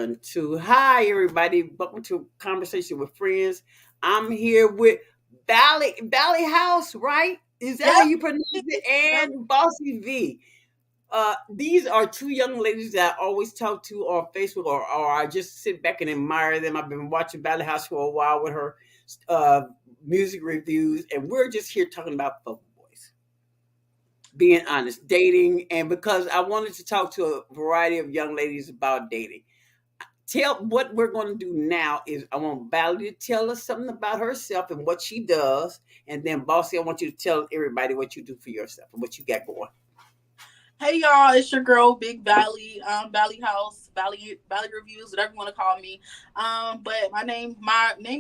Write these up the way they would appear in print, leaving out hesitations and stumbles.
1, 2. Hi, everybody. Welcome to Conversation with Friends. I'm here with Bali House, right? Is that how Yep. you pronounce it? Yep. And Bossie V. These are two young ladies that I always talk to on Facebook, or I just sit back and admire them. I've been watching Bali House for a while with her uh, music reviews, and we're just here talking about Bubble Boys, being honest, dating, and because I wanted to talk to a variety of young ladies about dating. Tell what we're going to do now is I want Valerie to tell us something about herself and what she does, and then Bossy, I want you to tell everybody what you do for yourself and what you got going. Hey y'all, it's your girl Big Valley, Valley House, Valley Reviews, whatever you want to call me. But my name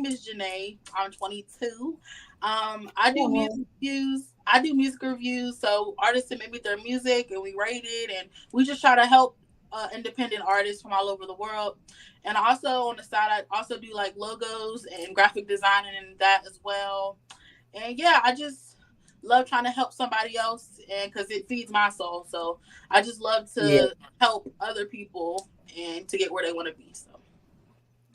is Janae. I'm 22. I do music Oh, reviews. I do music reviews. So artists submit me their music and we rate it, and we just try to help independent artists from all over the world. And also on the side, I also do like logos and graphic design and that as well. And yeah, I just love trying to help somebody else, and because it feeds my soul. So I just love yeah. to help other people and to get where they want to be. So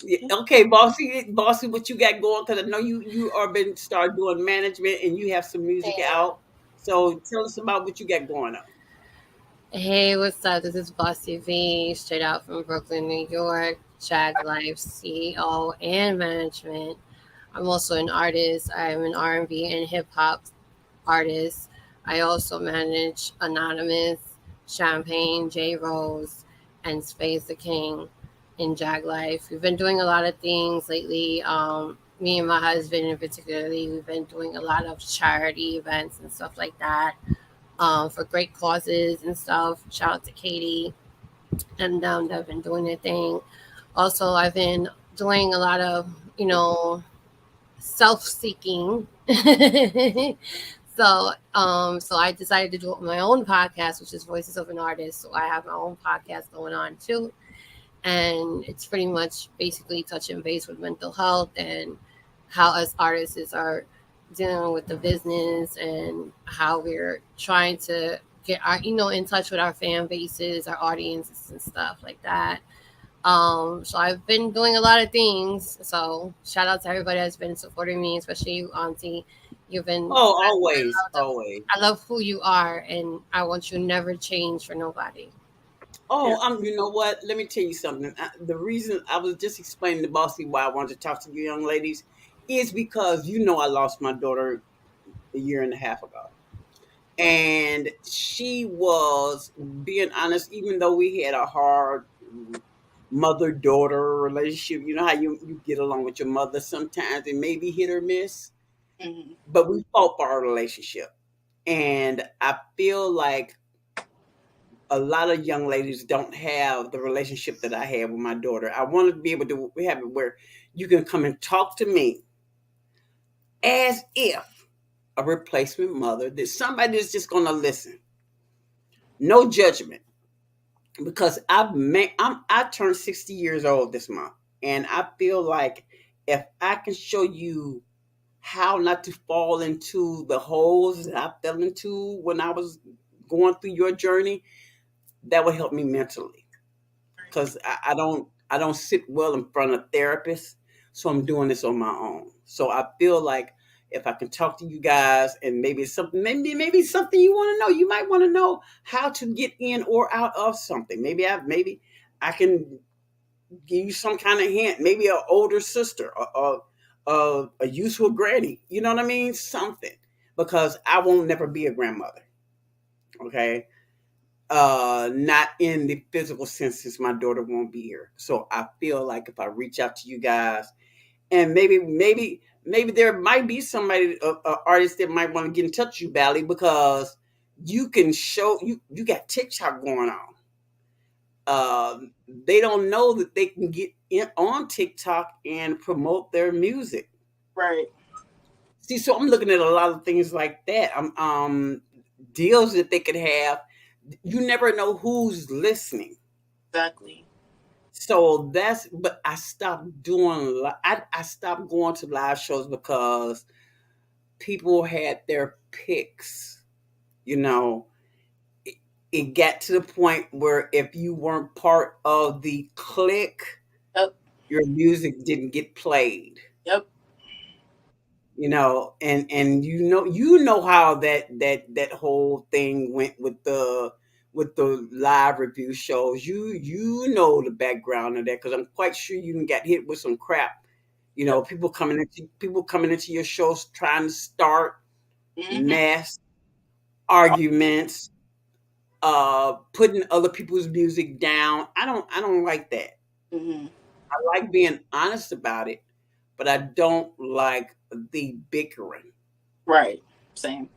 Yeah. yeah. Okay, Bossy, what you got going? Because I know you are been start doing management and you have some music out. So tell us about what you got going on. Hey, what's up? This is Bossie V, straight out from Brooklyn, New York, Jag Life CEO and management. I'm also an artist. I'm an R&B and hip hop artist. I also manage Anonymous, Champagne, J Rose, and Space the King in Jag Life. We've been doing a lot of things lately. Me and my husband, in particularly, we've been doing a lot of charity events and stuff like that for great causes and stuff. Shout out to Katie and they've been doing their thing. Also, I've been doing a lot of, self-seeking. So I decided to do my own podcast, which is Voices of an Artist. So I have my own podcast going on too. And it's pretty much basically touching base with mental health and how us artists are dealing with the business and how we're trying to get our in touch with our fan bases, our audiences and stuff like that. So I've been doing a lot of things. So shout out to everybody that's been supporting me, especially you, Auntie. You've been Oh, always, always. I love who you are and I want you to never change for nobody. Yeah. Oh, you know what? Let me tell you something. The reason I was just explaining to Bossy why I wanted to talk to you young ladies is because I lost my daughter a year and a half ago. And she was, being honest, even though we had a hard mother daughter relationship, you know how you get along with your mother sometimes, it may be hit or miss, Hmm. but we fought for our relationship. And I feel like a lot of young ladies don't have the relationship that I have with my daughter. I want to be able to have it where you can come and talk to me as if a replacement mother, that somebody is just going to listen. No judgment, because I turned 60 years old this month, and I feel like if I can show you how not to fall into the holes that I fell into when I was going through your journey, that would help me mentally. Because I don't sit well in front of therapists, so I'm doing this on my own. So I feel like if I can talk to you guys and maybe it's something, maybe something you want to know, you might want to know how to get in or out of something. Maybe I can give you some kind of hint. Maybe an older sister, a useful granny. You know what I mean? Something, because I won't never be a grandmother. Okay, not in the physical sense, since my daughter won't be here. So I feel like if I reach out to you guys, and maybe there might be somebody, artist that might want to get in touch with you, Bally, because you can show you got TikTok going on. They don't know that they can get in on TikTok and promote their music. Right. See, so I'm looking at a lot of things like that. Deals that they could have. You never know who's listening. Exactly. So but I stopped doing, I stopped going to live shows because people had their picks. You know, it, it got to the point where if you weren't part of the clique, your music didn't get played. Yep. And you know how that whole thing went with the live review shows. You know the background of that, because I'm quite sure you can get hit with some crap. Yep. People coming into your shows trying to start Mm-hmm. mass arguments, putting other people's music down. I don't like that. Mm-hmm. I like being honest about it, but I don't like the bickering. Right. Same.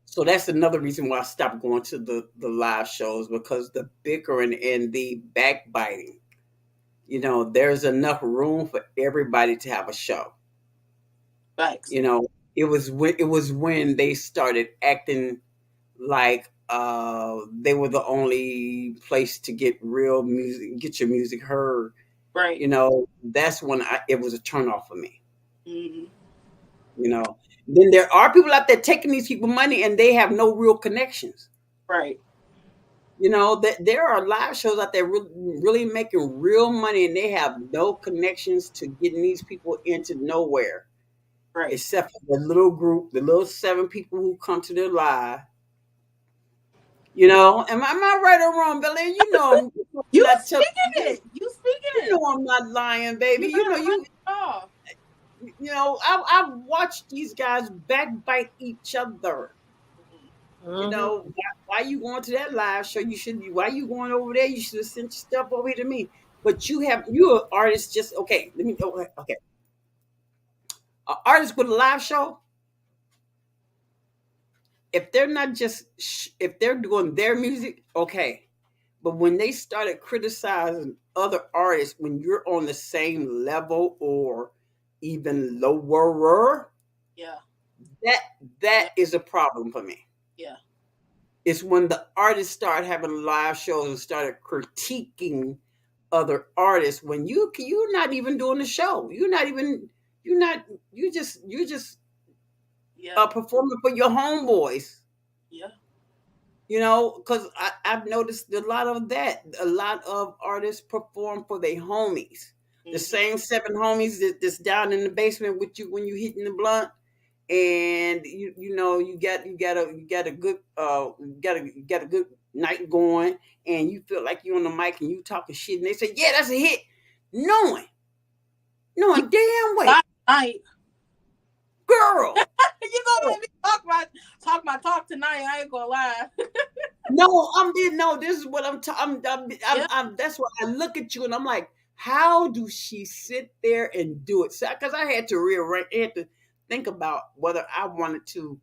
So that's another reason why I stopped going to the live shows, because the bickering and the backbiting. There's enough room for everybody to have a show. Facts. It was when they started acting like they were the only place to get real music, get your music heard. Right. That's when it was a turnoff for me. Mm-hmm. Then there are people out there taking these people money and they have no real connections. Right. That there are live shows out there really making real money, and they have no connections to getting these people into nowhere, Right. except for the little group, the little 7 people who come to their live. Am I right or wrong, Billy? You not speaking tell- it. You speaking it. I'm not lying, baby. You're not lying at all. I've watched these guys backbite each other. Mhm. Why you going to that live show? You should be. Why you going over there? You should have sent your stuff over here to me. But you're an artist. Just okay. Let me go. Okay, an artist with a live show. If they're not just if they're doing their music, okay. But when they started criticizing other artists, when you're on the same level or even lower, Yeah. that is a problem for me. Yeah. It's when the artists start having live shows and started critiquing other artists when you're not even doing the show. You're just Yeah. performing for your homeboys. Yeah. Because I've noticed a lot of that. A lot of artists perform for their homies. The Mhm. same 7 homies that's down in the basement with you when you hitting the blunt, and you got a good good night going, and you feel like you're on the mic and you talking shit, and they say, "Yeah, that's a hit," knowing damn well, Last night. girl. You gonna let me talk my talk tonight? I ain't gonna lie. No, this is what I'm talking. Yeah. That's why I look at you and I'm like, how do she sit there and do it? So, because I had to rearrange, I had to think about whether I wanted to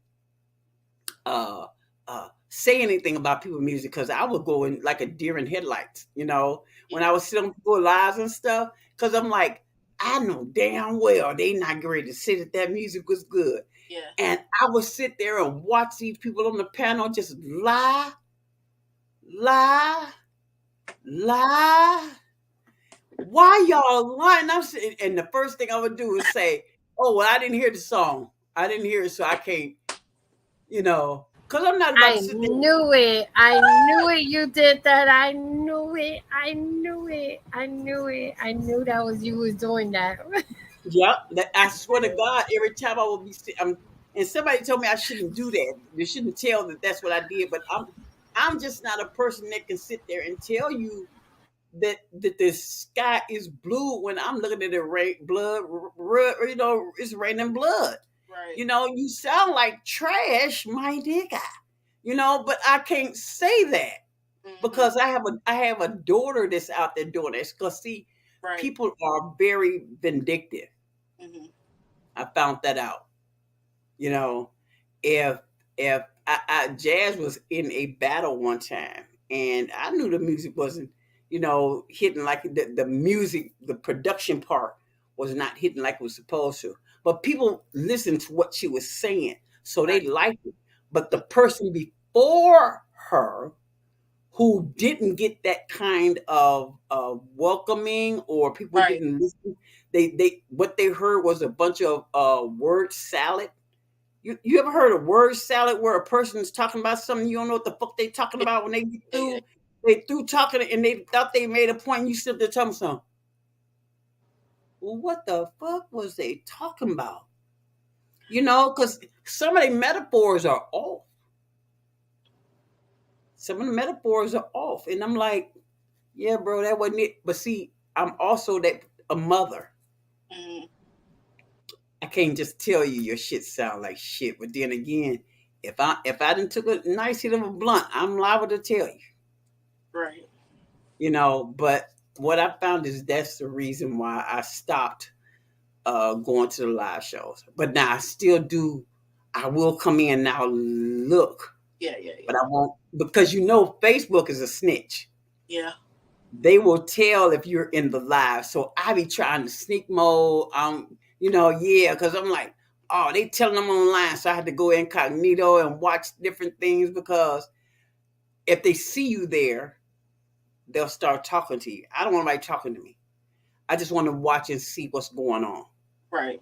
say anything about people's music, because I would go in like a deer in headlights, when I was sitting on people's lives and stuff, because I'm like, I know damn well they not ready to say that music was good. Yeah. And I would sit there and watch these people on the panel just lie. Why y'all lying? I'm sitting, and the first thing I would do is say, "Oh, well, I didn't hear the song. I didn't hear it, so I can't." Because I'm not about I to sit there. knew it. I knew it. You did that. I knew it. I knew it. I knew it. I knew that was you was doing that. Yep, I swear to God, every time I would be, and somebody told me I shouldn't do that. You shouldn't tell that that's what I did. But I'm just not a person that can sit there and tell you that the sky is blue when I'm looking at the blood. It's raining blood. Right. You sound like trash, my nigga. But I can't say that because I have a daughter that's out there doing this. Because see, Right. people are very vindictive. Mm-hmm. I found that out. If Jazz was in a battle one time, and I knew the music wasn't, hitting like the music, the production part was not hitting like it was supposed to. But people listened to what she was saying, so they liked it. But the person before her, who didn't get that kind of welcoming, or people Right. didn't listen, they what they heard was a bunch of word salad. You ever heard of word salad, where a person is talking about something you don't know what the fuck they talking about when they through talking, and they thought they made a point, and you sit there telling them something. well, what the fuck was they talking about? Because some of the metaphors are off. Some of the metaphors are off. And I'm like, yeah, bro, that wasn't it. But see, I'm also a mother. Mm. I can't just tell you your shit sound like shit. But then again, if I didn't took a nice hit of a blunt, I'm liable to tell you. Right. But what I found is that's the reason why I stopped going to the live shows. But now I still do. I will come in now, look. Yeah. But I won't, because Facebook is a snitch. Yeah. They will tell if you're in the live. So I be trying to sneak mode. Because I'm like, oh, they telling them online. So I had to go incognito and watch different things, because if they see you there, they'll start talking to you. I don't want anybody talking to me. I just want to watch and see what's going on. Right.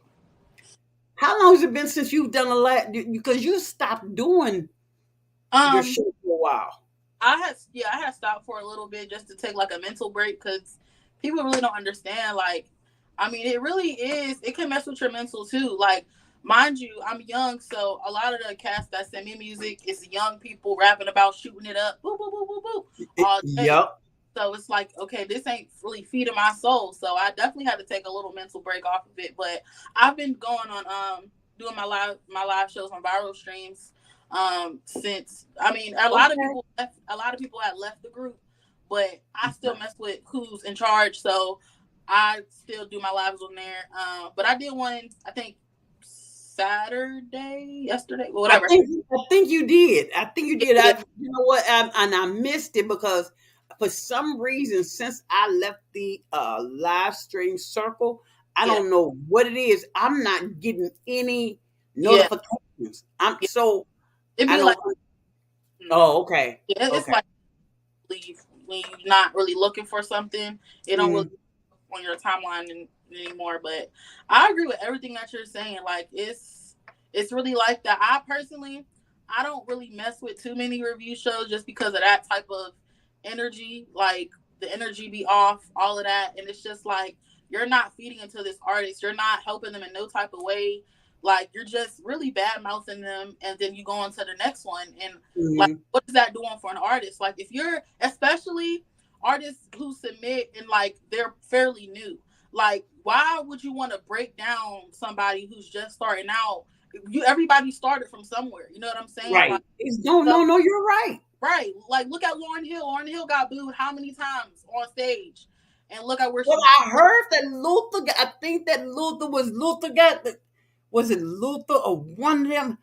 How long has it been since you've done a live? Because you stopped doing your show for a while. I had stopped for a little bit just to take like a mental break, because people really don't understand. Like, I mean, it really is. It can mess with your mental too. Like, mind you, I'm young, so a lot of the cast that send me music is young people rapping about shooting it up, boo boo boo boo boo, all day. Yep. So it's like, okay, this ain't really feeding my soul. So I definitely had to take a little mental break off of it. But I've been going on doing my live shows on viral streams since, I mean, a lot of people had left the group, but I still mess with who's in charge, so I still do my lives on there. But I did one, I think yesterday, whatever. I think you did. You know what? I missed it because for some reason, since I left the live stream circle, I don't know what it is. I'm not getting any notifications. It'd be like, oh, okay. Yeah, it's like when you're not really looking for something, it don't really on your timeline anymore. But I agree with everything that you're saying. Like, it's really like that. I don't really mess with too many review shows just because of that type of energy. Like, the energy be off, all of that, and it's just like you're not feeding into this artist. You're not helping them in no type of way. Like, you're just really bad mouthing them, and then you go on to the next one. And like, what is that doing for an artist? Like, if you're, especially artists who submit and like they're fairly new, like, why would you want to break down somebody who's just starting out? Everybody started from somewhere. You know what I'm saying? Right. Like, no, you're right. Right. Like, look at Lauryn Hill. Lauryn Hill got booed how many times on stage? And look at where she. Well, I heard that Luther. I think that Luther got the. Was it Luther or one of them?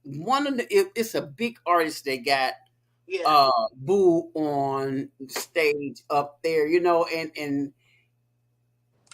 It's a big artist they got boo on stage up there, and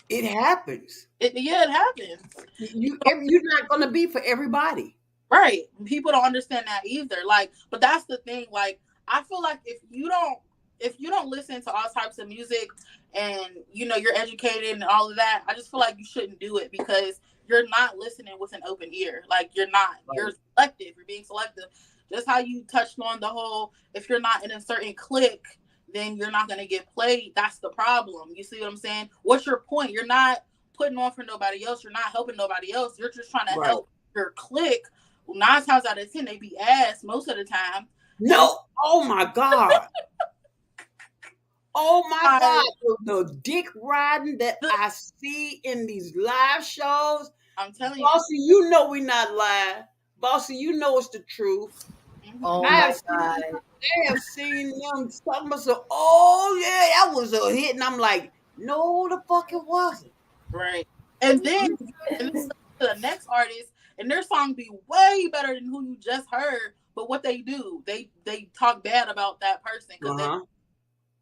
it happens. It happens. You're not gonna be for everybody. Right. People don't understand that either. Like, but that's the thing. Like, I feel like if you don't listen to all types of music and you're educated and all of that, I just feel like you shouldn't do it, because you're not listening with an open ear. Like, you're not. Right. You're selective. You're being selective. Just how you touched on the whole, if you're not in a certain clique, then you're not going to get played. That's the problem. You see what I'm saying? What's your point? You're not putting on for nobody else. You're not helping nobody else. You're just trying to help your clique. 9 times out of 10, they be ass most of the time. No. Oh, my God. Oh my God, the dick riding that I see in these live shows. I'm telling you. Bossie, we're not live. Bossie, it's the truth. Oh my God. I have seen them talking about, oh yeah, that was a hit. And I'm like, no, the fuck it wasn't. Right. And then the next artist, and their song be way better than who you just heard. But what they do, they talk bad about that person, because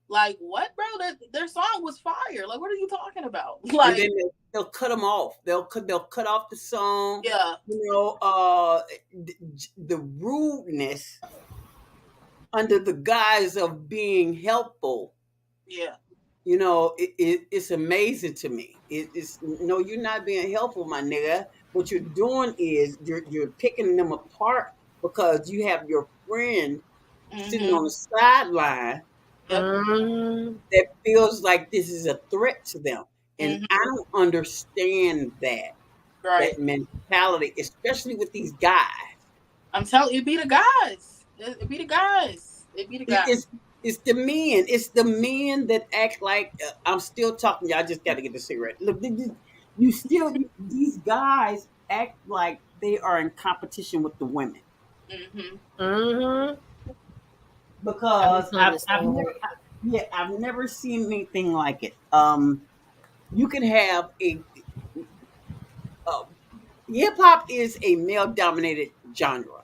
like, what, bro? Their song was fire. Like, what are you talking about? Like, and then they'll cut them off. They'll cut off the song. Yeah. The rudeness under the guise of being helpful. Yeah. It's amazing to me. It's you're not being helpful, my nigga. What you're doing is you're picking them apart because you have your friend sitting on the sideline that feels like this is a threat to them. And Mhm. I don't understand that Right. mentality, especially with these guys. I'm telling you, it be the guys. It be the guys. It be the It- guys. It's it's the men. It's the men that act like I'm still talking. Y'all just got to get the cigarette. Look, these guys act like they are in competition with the women Mhm. Mm-hmm. I'm because feeling the same way. I've never seen anything like it. You can have uh, hip hop is a male dominated genre.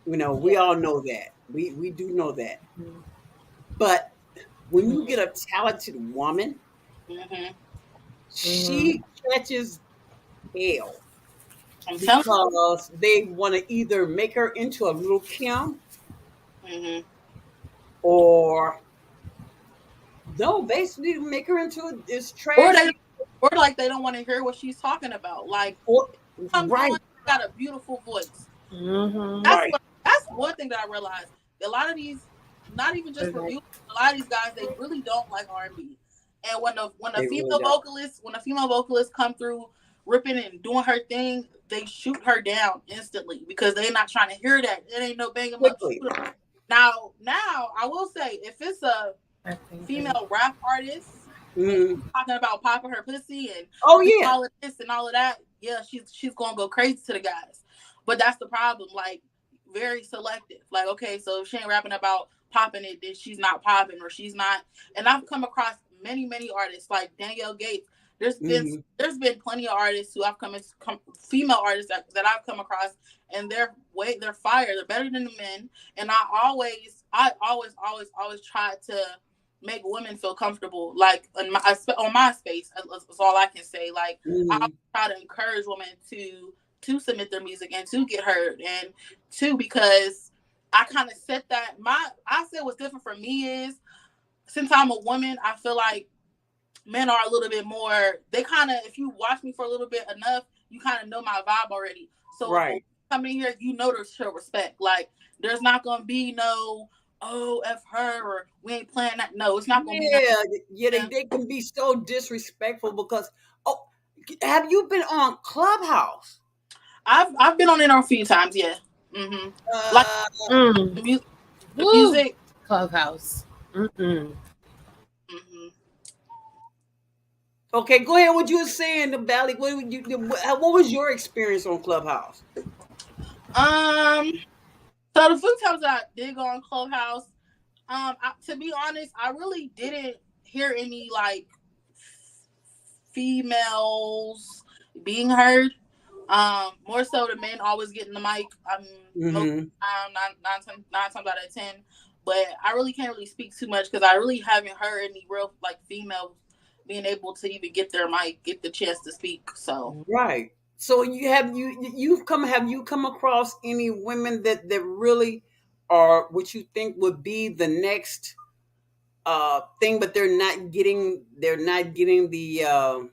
We Yeah. all know that. We do know that. But when you get a talented woman, Mhm. Mm-hmm. she catches hell I'm telling because they want to either make her into a little Kim you. Mhm. or no, basically make her into this Or they, trashy or like they don't want to hear what she's talking about. Like or comes on, right, got a beautiful voice. Mm-hmm. That's right. what. That's one thing that I realized. A lot of these, not even just Okay. reviewers, a lot of these guys they really don't like R&B. And when a They really female don't. vocalist come through ripping and doing her thing, they shoot her down instantly because they're not trying to hear that. It ain't no bang 'em up, shoot Quickly. 'em. Now I will say if it's a I think female rap artist and Mhm. talking about popping her pussy and Oh doing yeah. all of this and all of that, yeah, she's gonna go crazy to the guys. But that's the problem, like very selective. Like, okay, so if she ain't rapping about popping it, then she's not popping or she's not. And I've come across many artists like Danielle Gates. Mhm. There's been plenty of artists who I've female artists that I've come across, and they're fire. They're better than the men. And I always try to make women feel comfortable. Like on my space, that's all I can say. Like I Mhm. try to encourage women to submit their music and to get heard, and two because I kind of set that I said what's different for me is since I'm a woman, I feel like men are a little bit more. They kind of if you watch me for a little bit enough, you kind of know my vibe already. So if a woman Right. come in here, you know to show respect. Like there's not gonna be no F her or we ain't playing that. No, it's not gonna be nothing. Yeah, yeah, they can be so disrespectful because oh, have you been on Clubhouse? I've been on it a few times, yeah. Mm-hmm. Like Uh, Mm. the Woo. music. Clubhouse. Mm-mm. Mm-hmm. okay, go ahead. What you were saying, the Bali? What was your experience on Clubhouse? So the few times that I did go on Clubhouse, to be honest, I really didn't hear any like females being heard. More so the men always getting the mic. Most of Mm-hmm. the time, nine times out of 10. But I really can't really speak too much because I really haven't heard any real like females being able to even get their mic, get the chance to speak. So Right. So have you come across any women that really are what you think would be the next thing, but they're not getting the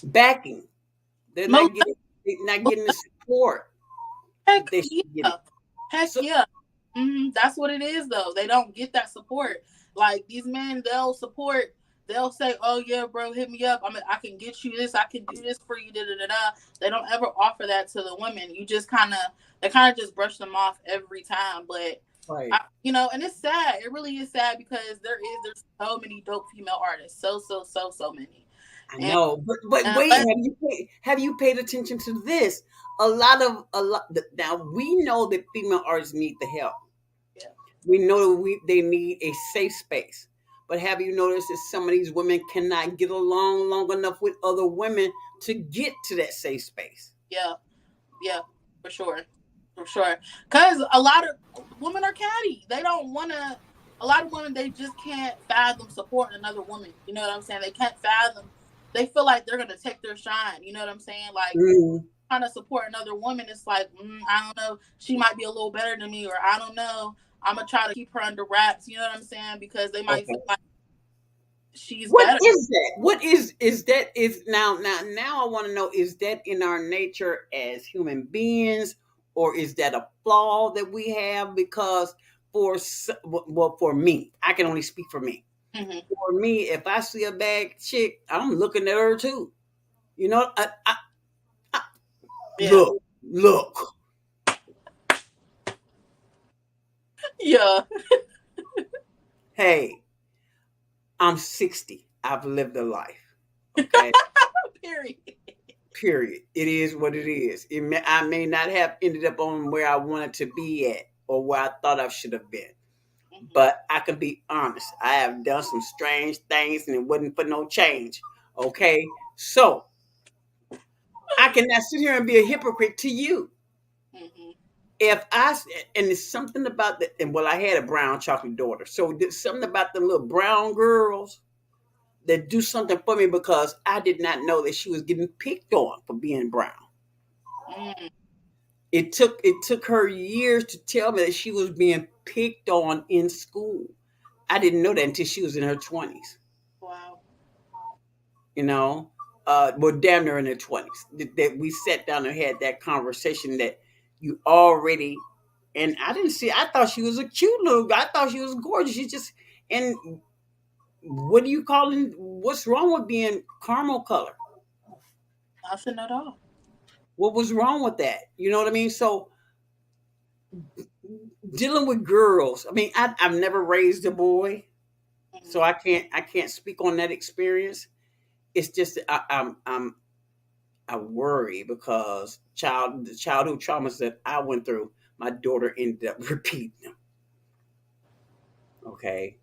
backing. They're most not getting the support heck that they yeah, should get it. heck So yeah. That's what it is, though. They don't get that support. Like these men, they'll support. They'll say, "Oh yeah, bro, hit me up. I can get you this. I can do this for you." Da da da da. They don't ever offer that to the women. They kind of just brush them off every time. But right. and it's sad. It really is sad because there's so many dope female artists. So many. I And know, but wait, unless have you paid attention to this? A lot. Now we know that female artists need the help. yeah, We know that they need a safe space. But have you noticed that some of these women cannot get along long enough with other women to get to that safe space? yeah, yeah, for sure. For sure. Because a lot of women are catty. They don't want to. A lot of women, they just can't fathom supporting another woman. You know what I'm saying? They can't fathom. They feel like they're going to take their shine. You know what I'm saying? Like, Mm, trying to support another woman, it's like, I don't know. She might be a little better than me, or I don't know. I'm going to try to keep her under wraps. You know what I'm saying? Because they might feel okay. like she's What better. is that? What is that? Is now I want to know, is that in our nature as human beings, or is that a flaw that we have? Because for me, I can only speak for me. Mm-hmm. For me, if I see a bad chick, I'm looking at her too. You know, I Yeah. look. Yeah. Hey, I'm 60. I've lived a life. Okay. Period. Period. It is what it is. I may not have ended up on where I wanted to be at or where I thought I should have been. Mm-hmm. But I can be honest. I have done some strange things and it wasn't for no change. Okay. So I cannot sit here and be a hypocrite to you. Mm-hmm. If I, and it's something about the, and well, I had a brown chocolate daughter. So there's something about the little brown girls that do something for me because I did not know that she was getting picked on for being brown. Mm. It took her years to tell me that she was being picked on in school. I didn't know that until she was in her 20s. Wow. You know, well, damn near in her 20s. That we sat down and had that conversation that you already, and I didn't see. I thought she was a cute little. I thought she was gorgeous. She just, and what do you call it? What's wrong with being caramel color? Nothing at all. What was wrong with that? You know what I mean? So dealing with girls. I mean, I've never raised a boy, Mm-hmm. so I can't speak on that experience. It's just I worry because the childhood traumas that I went through, my daughter ended up repeating them. Okay.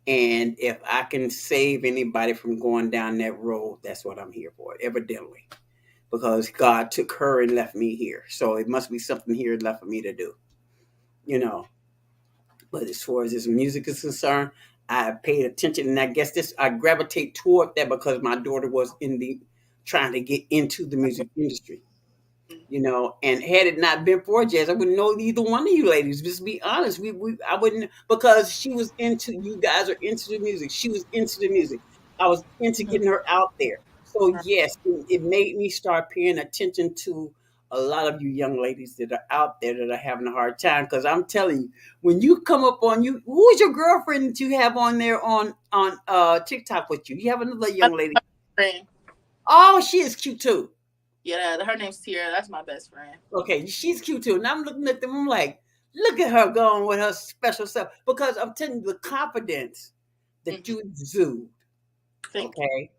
And if I can save anybody from going down that road, that's what I'm here for, evidently. Because God took her and left me here. So it must be something here left for me to do. You know. But as far as this music is concerned, I paid attention, and I guess I gravitate toward that because my daughter was trying to get into the music industry. You know, and had it not been for jazz, I wouldn't know either one of you ladies. Just be honest, I wouldn't, because she was into, you guys are into the music. She was into the music. I was into getting her out there. So yes, it made me start paying attention to a lot of you young ladies that are out there that are having a hard time. Because I'm telling you, when you come up on you, who is your girlfriend that you have on there on TikTok with you? You have another young lady. Friend. Oh, she is cute too. Yeah, her name's Tierra. That's my best friend. Okay, she's cute too. And I'm looking at them, I'm like, look at her going with her special self. Because I'm telling you, the confidence that you exude. Thank you. Okay.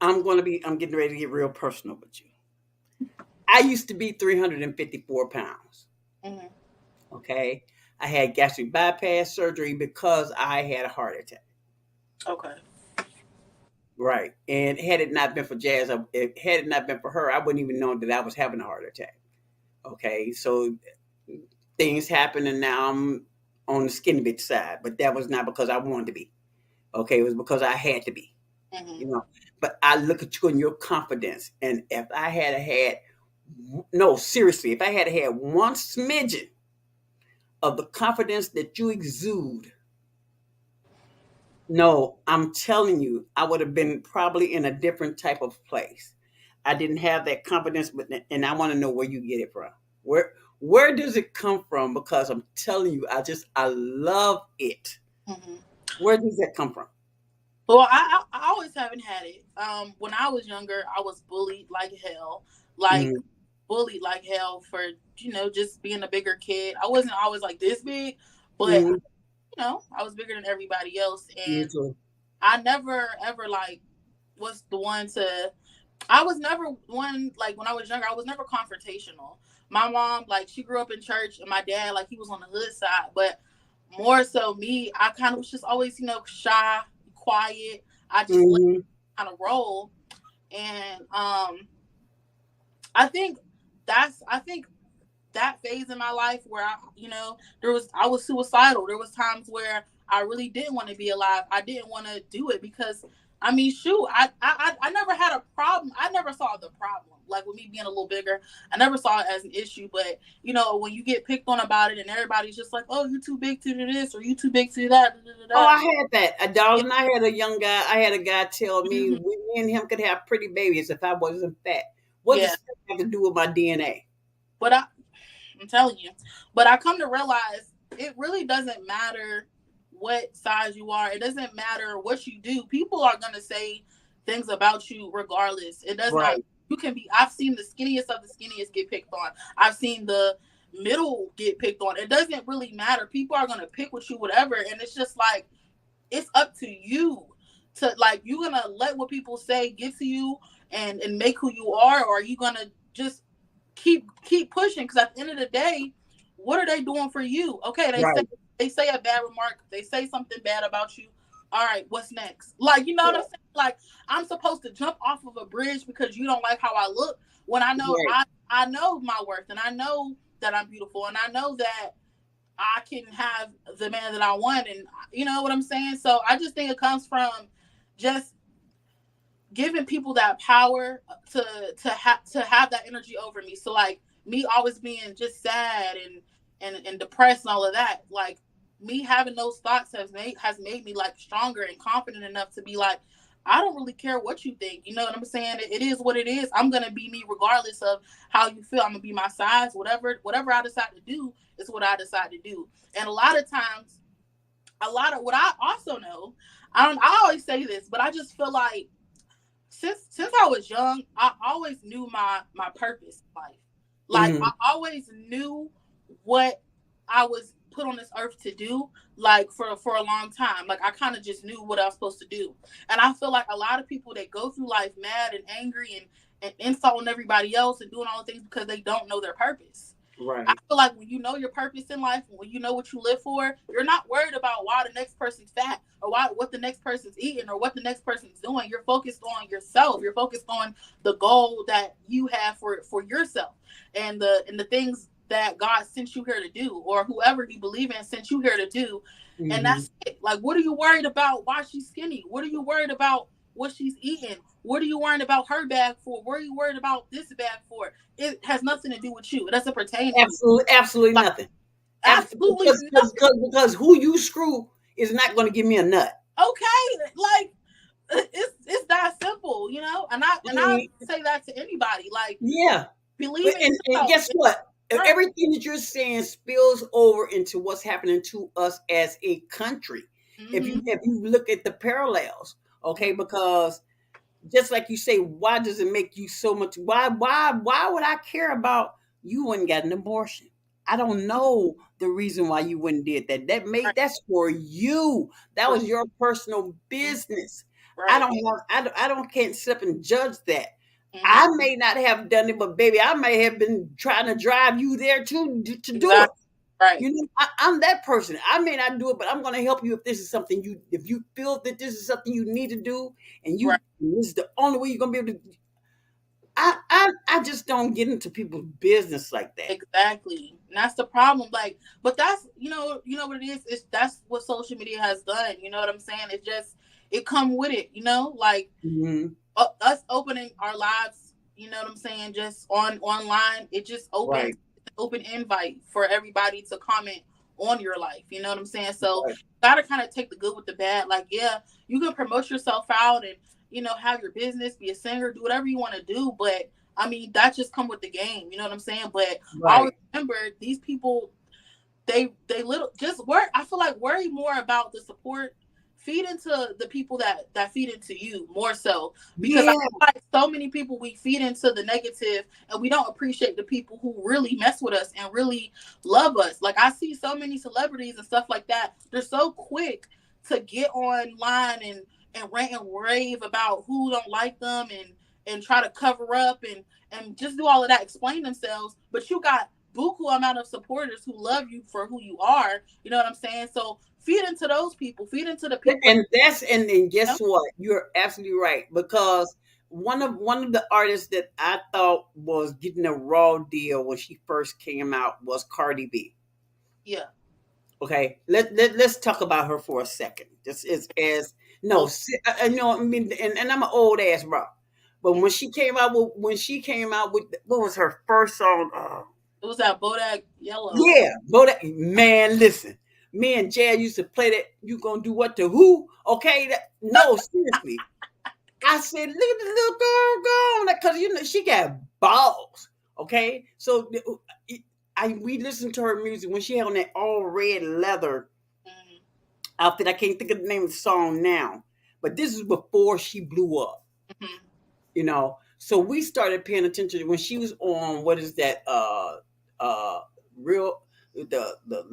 I'm getting ready to get real personal with you. I used to be 354 pounds. Mm-hmm. Okay. I had gastric bypass surgery because I had a heart attack. Okay. Right. And had it not been for Jazz, had it not been for her, I wouldn't even know that I was having a heart attack. Okay. So things happen and now I'm on the skinny bitch side, but that was not because I wanted to be. Okay. It was because I had to be. Mm-hmm. You know, but I look at you and your confidence. And if I had no, seriously, if I had one smidgen of the confidence that you exude, no, I'm telling you, I would have been probably in a different type of place. I didn't have that confidence, and I want to know where you get it from. Where does it come from? Because I'm telling you, I love it. Mm-hmm. Where does that come from? Well, I always haven't had it. When I was younger, I was bullied like hell, bullied like hell for just being a bigger kid. I wasn't always like this big, but I was bigger than everybody else, and I never ever was the one to. I was never one when I was younger. I was never confrontational. My mom she grew up in church, and my dad he was on the hood side, but more so me. I kind of was just always shy, quiet. I just kind of roll, and I think that phase in my life where I was suicidal. There was times where I really didn't want to be alive. I didn't want to do it because I never had a problem. I never saw the problem. With me being a little bigger, I never saw it as an issue. But when you get picked on about it and everybody's just like, "Oh, you too big to do this," or "You too big to do that." Oh, I had that. Darling, I had a guy tell me me and him could have pretty babies if I wasn't fat. What does that have to do with my DNA? But I'm telling you. But I come to realize it really doesn't matter what size you are. It doesn't matter what you do. People are gonna say things about you regardless. It does not. Right. You can be. I've seen the skinniest of the skinniest get picked on. I've seen the middle get picked on. It doesn't really matter. People are gonna pick with you, whatever. And it's just like, it's up to you to, like, you gonna let what people say get to you and make who you are, or are you gonna just keep pushing? Because at the end of the day, what are they doing for you? Okay, Right. they say a bad remark, they say something bad about you. All right, what's next? Like, you know what I'm saying? Like, I'm supposed to jump off of a bridge because you don't like how I look, when I know Right. I know my worth, and I know that I'm beautiful, and I know that I can have the man that I want, and you know what I'm saying? So I just think it comes from just giving people that power to have that energy over me. So like, me always being just sad and depressed and all of that, like, me having those thoughts has made me like stronger and confident enough to be like, I don't really care what you think. You know what I'm saying? It is what it is. I'm gonna be me regardless of how you feel. I'm gonna be my size. Whatever I decide to do is what I decide to do. And a lot of times, a lot of what I also know, I always say this, but I just feel like, since I was young, I always knew my purpose in life. Like, I always knew what I was put on this earth to do, like, for a long time. Like, I kind of just knew what I was supposed to do. And I feel like a lot of people, that go through life mad and angry and insulting everybody else and doing all the things because they don't know their purpose. Right. I feel like when you know your purpose in life, when you know what you live for, you're not worried about why the next person's fat, or what the next person's eating, or what the next person's doing. You're focused on yourself. You're focused on the goal that you have for yourself, and the things that God sent you here to do, or whoever you believe in sent you here to do. And that's it. Like, what are you worried about? Why she's skinny? What are you worried about? What she's eating? What are you worried about her bag for? What are you worried about this bag for? It has nothing to do with you. It doesn't pertain to you. Absolutely Like, nothing. absolutely nothing. Because who you screw is not going to give me a nut. Okay, like, it's that simple, you know. And I say that to anybody. Like, Yeah. believe in And yourself. guess what? Right. Everything that you're saying spills over into what's happening to us as a country. If you look at the parallels, okay, because just like you say, why does it make you so much? Why would I care about you wouldn't get an abortion? I don't know the reason why you wouldn't did that. That's for you. That was your personal business. Right. I don't can't sit up and judge that. I may not have done it, but baby, I may have been trying to drive you there to do it. Right. You know, I'm that person. I may not do it, but I'm going to help you if this is something if you feel that this is something you need to do, and this is the only way you're going to be able to. I just don't get into people's business like that. Exactly. And that's the problem. Like, but that's, you know what it is? That's what social media has done. You know what I'm saying? It come with it, you know, like, us opening our lives, you know what I'm saying, just online. It just opens open invite for everybody to comment on your life. You know what I'm saying? So gotta kind of take the good with the bad. Like, yeah, you can promote yourself out and, you know, have your business, be a singer, do whatever you want to do. But I mean, that just come with the game. You know what I'm saying? But I always remember, these people, they I feel like worry more about the support, feed into the people that feed into you more so, because I feel like so many people, we feed into the negative and we don't appreciate the people who really mess with us and really love us. Like, I see so many celebrities and stuff like that. They're so quick to get online and rant and rave about who don't like them and try to cover up and just do all of that, explain themselves. But you got buku amount of supporters who love you for who you are. You know what I'm saying? So feed into those people, feed into the people. And guess what? You're absolutely right, because one of the artists that I thought was getting a raw deal when she first came out was Cardi B. Yeah. Okay. Let's talk about her for a second. This is I mean, and I'm an old ass bro, but when she came out with what was her first song? It was that Bodak Yellow. Yeah, Bodak. Man, listen. Me and Jad used to play that. You gonna do what to who? Okay, no, seriously. I said, look at this little girl going, because she got balls. Okay, so we listened to her music when she had on that all red leather outfit. I can't think of the name of the song now, but this is before she blew up. Mhm. You know, so we started paying attention when she was on what is that real the